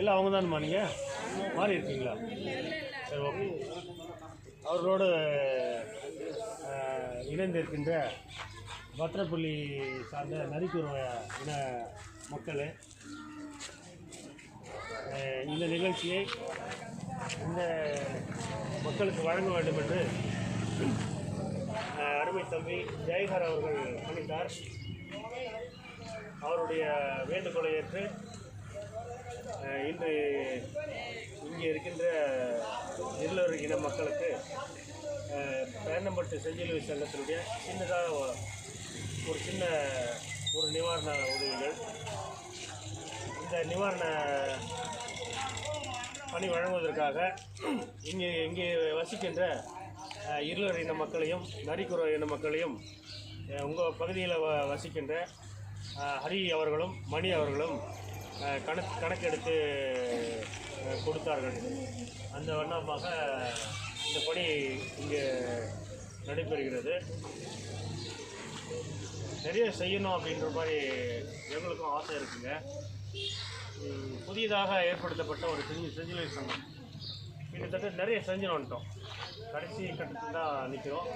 இல்லை அவங்க தான்மா நீங்கள் மாறி இருக்கீங்களா? சரி, ஓகே. அவர்களோடு இணைந்திருக்கின்ற பத்திரப்பள்ளி சார்ந்த நரிக்குறவ இன மக்கள் இந்த நிகழ்ச்சியை இந்த மக்களுக்கு வழங்க வேண்டும் என்று அருமை தம்பி ஜெயகர் அவர்கள் பணித்தார். அவருடைய வேண்டுகோளை ஏற்று இன்று இங்கே இருக்கின்ற இருளர் இன மக்களுக்கு பேரணம்பட்டு செஞ்சிலுவை சங்கத்தினுடைய சின்னதாக ஒரு நிவாரண உதவிகள், இந்த நிவாரண பணி வழங்குவதற்காக இங்கே வசிக்கின்ற இருளர் இன மக்களையும் நரிக்குறவ இன மக்களையும் உங்கள் பகுதியில் வசிக்கின்ற ஹரி அவர்களும் மணி அவர்களும் கணக்கெடுத்து கொடுத்தார்கள். அந்த வண்ணமாக இந்த பணி இங்கே நடைபெறுகிறது. நிறைய செய்யணும் அப்படின்ற மாதிரி எங்களுக்கும் ஆசை இருக்குங்க. புதியதாக ஏற்படுத்தப்பட்ட ஒரு செஞ்சிலுவை சங்கம் கிட்டத்தட்ட நிறைய செஞ்சுன்னு வந்துட்டோம். கடைசி கட்டத்தில் தான் நிற்கிறோம்.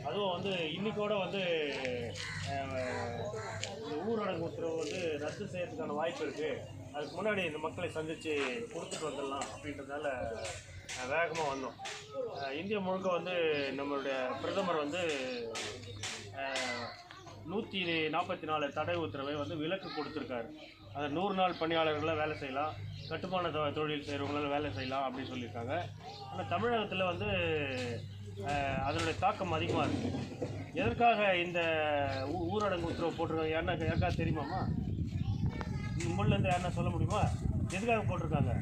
அதுவும் இன்றைக்கோட இந்த ஊரடங்கு உத்தரவு ரத்து செய்யறதுக்கான வாய்ப்பு இருக்குது. அதுக்கு முன்னாடி இந்த மக்களை சந்தித்து கொடுத்துட்டு வந்துடலாம் அப்படின்றதால வேகமாக வந்தோம். இந்தியா முழுக்க நம்மளுடைய பிரதமர் 144 தடை உத்தரவை விலக்கு கொடுத்துருக்காரு. அதை 100 நாள் பணியாளர்களாக வேலை செய்யலாம், கட்டுமான தொழில் செய்கிறவங்களால வேலை செய்யலாம் அப்படின்னு சொல்லியிருக்காங்க. ஆனால் தமிழகத்தில் அதனுடைய தாக்கம் அதிகமாக இருக்குது. எதற்காக இந்த ஊரடங்கு உத்தரவு போட்டிருக்காங்க? யாருக்கா தெரியுமாம்மா? உங்கள்லேருந்து யாருன்னா சொல்ல முடியுமா? எதுக்காக போட்டிருக்காங்க?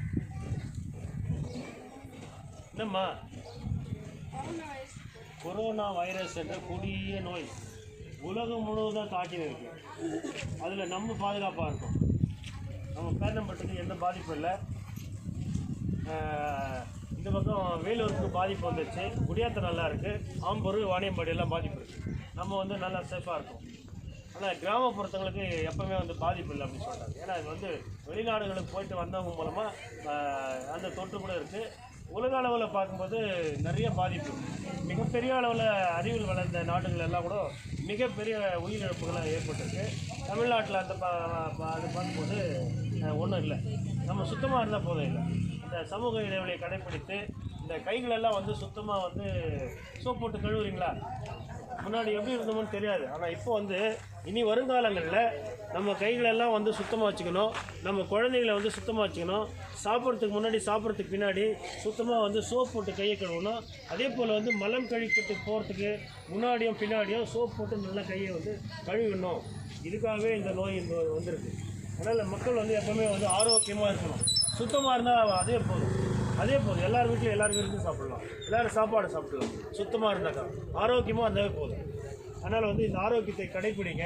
என்னம்மா? கொரோனா வைரஸ் என்ற கொடிய நோய் உலகம் முழுவதும் தாக்கின்னு இருக்கு. அதில் நம்ம பாதுகாப்பாக இருக்கும். நம்ம பேரணம்பட்டுக்கு எந்த பாதிப்பும் இல்லை. இந்த பக்கம் வேலூருக்கு பாதிப்பு வந்துச்சு, குடியாத்த நல்லா இருக்குது, ஆம்பூர் வாணியம்பாடி எல்லாம் பாதிப்பு இருக்குது. நம்ம நல்லா சேஃபாக இருக்கும். ஆனால் கிராமப்புறத்தங்களுக்கு எப்போவுமே பாதிப்பு இல்லை அப்படின்னு சொல்கிறாங்க. ஏன்னா இது வெளிநாடுகளுக்கு போயிட்டு வந்தவங்க மூலமாக அந்த தொற்று கூட இருக்குது. உலக அளவில் பார்க்கும்போது நிறைய பாதிப்பு, மிகப்பெரிய அளவில் அறிவில் வளர்ந்த நாடுகள் எல்லாம் கூட மிகப்பெரிய உயிரிழப்புகளை ஏற்பட்டிருக்கு. தமிழ்நாட்டில் அது பார்க்கும்போது ஒன்றும் இல்லை. நம்ம சுத்தமாக இருந்தால் போதும். இல்லை, இந்த சமூக இடைவெளியை கடைப்பிடித்து இந்த கைகளெல்லாம் சுத்தமாக சோப் போட்டு கழுவுறீங்களா? முன்னாடி எப்படி இருந்தோம்னு தெரியாது. ஆனால் இப்போ இனி வருங்காலங்களில் நம்ம கைகளெல்லாம் சுத்தமாக வச்சுக்கணும். நம்ம குழந்தைகளை சுத்தமாக வச்சுக்கணும். சாப்பிட்றதுக்கு முன்னாடி சாப்பிட்றதுக்கு பின்னாடி சுத்தமாக சோப் போட்டு கையை கழுவணும். அதே போல் மலம் கழிக்கிறதுக்கு போகிறதுக்கு முன்னாடியும் பின்னாடியும் சோப் போட்டு நல்லா கையை கழுவிடணும். இதுக்காகவே இந்த நோய் வந்திருக்கு. அதனால் மக்கள் எப்போவுமே ஆரோக்கியமாக இருக்கணும். சுத்தமாக இருந்தால் அதே போதும். எல்லார் வீட்லையும் எல்லார் வீட்லையும் சாப்பிடலாம், எல்லோரும் சாப்பாடு சாப்பிடலாம். சுத்தமாக இருந்தாக்கா ஆரோக்கியமாக இருந்தாவே போதும். அதனால் இந்த ஆரோக்கியத்தை கடைப்பிடிங்க.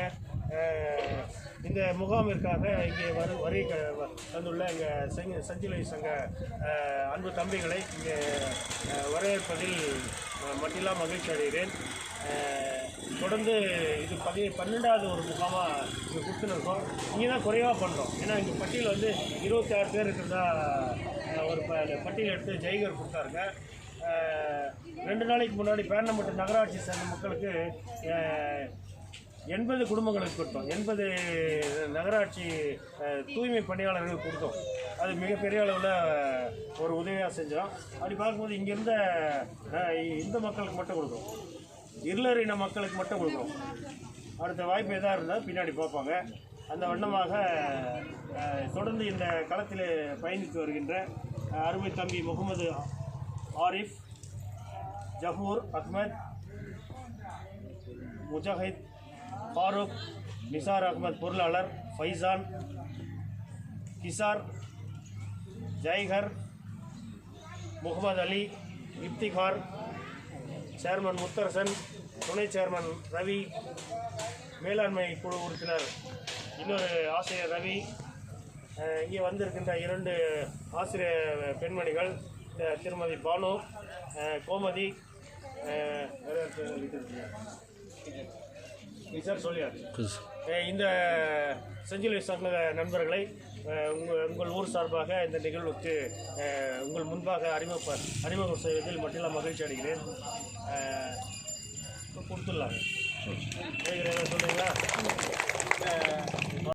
இந்த முகாமிற்காக இங்கே வருகை தந்துள்ள எங்கள் செஞ்சிலுவை சங்க அன்பு தம்பிகளை இங்கே வரவேற்பதில் மட்டில்லா மகிழ்ச்சி அடைகிறேன். தொடர்ந்து இது 12வது ஒரு முகாமாக இங்கே கொடுத்துன்னு இருக்கோம். இங்கே தான் குறைவாக பண்ணுறோம். ஏன்னா இங்கே பட்டியல் 26 பேர் இருக்கிறதா ஒரு பட்டியல் எடுத்து ஜெய்கர் கொடுத்தாருங்க. 2 நாளைக்கு முன்னாடி பேரணம்பட்டு நகராட்சி சேர்ந்த மக்களுக்கு 80 குடும்பங்களுக்கு கொடுத்தோம். 80 நகராட்சி தூய்மை பணியாளர்கள் கொடுத்தோம். அது மிகப்பெரிய அளவில் ஒரு உதவியாக செஞ்சோம். அப்படி பார்க்கும்போது இங்கேருந்த இந்த மக்களுக்கு மட்டும் கொடுக்குறோம், இருளர் இன மக்களுக்கு மட்டும் கொடுக்குறோம். அடுத்த வாய்ப்பு எதாக இருந்தால் பின்னாடி பார்ப்பாங்க. அந்த வண்ணமாக தொடர்ந்து இந்த களத்தில் பயணித்து வருகின்ற அருமை தம்பி முகமது ஆரிஃப், ஜஹூர் அஹ்மத், முஜாஹித், ஃபாரூக், நிசார் அகமது பொருளாளர், ஃபைசான், கிசார், ஜெய்கர், முகமது அலி, இப்திகார், சேர்மன் முத்தரசன், துணை சேர்மன் ரவி, மேலாண்மை குழு உறுப்பினர் இன்னொரு ஆசிரியர் ரவி, இங்கே வந்திருக்கின்ற 2 ஆசிரியர் பெண்மணிகள் திருமதி பானு, கோமதி, சார் சொல்லியார். இந்த செஞ்சிலுவை சங்க நண்பர்களை உங்கள் ஊர் சார்பாக இந்த நிகழ்வுக்கு உங்கள் முன்பாக அறிமுகம் செய்வதில் மட்டும் மகிழ்ச்சி அடைகிறேன். கொடுத்துடலாங்க. சொல்லுங்களா?